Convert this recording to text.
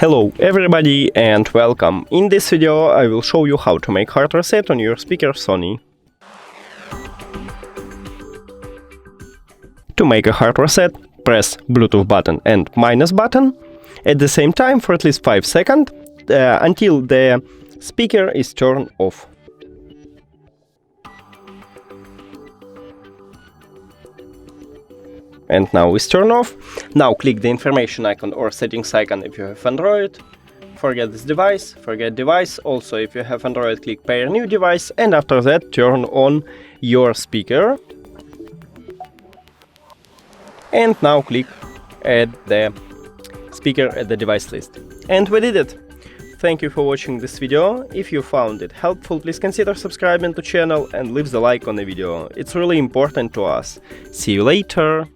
Hello everybody and welcome. In this video I will show you how to make hard reset on your speaker Sony. To make a hard reset, press Bluetooth button and minus button at the same time for at least 5 seconds until the speaker is turned off. And now it's turned off. Now click the information icon or settings icon if you have Android. Forget this device, forget device. Also if you have Android, click pair new device, and after that turn on your speaker. And now click add the speaker at the device list. And we did it! Thank you for watching this video. If you found it helpful, please consider subscribing to the channel and leave the like on the video. It's really important to us. See you later!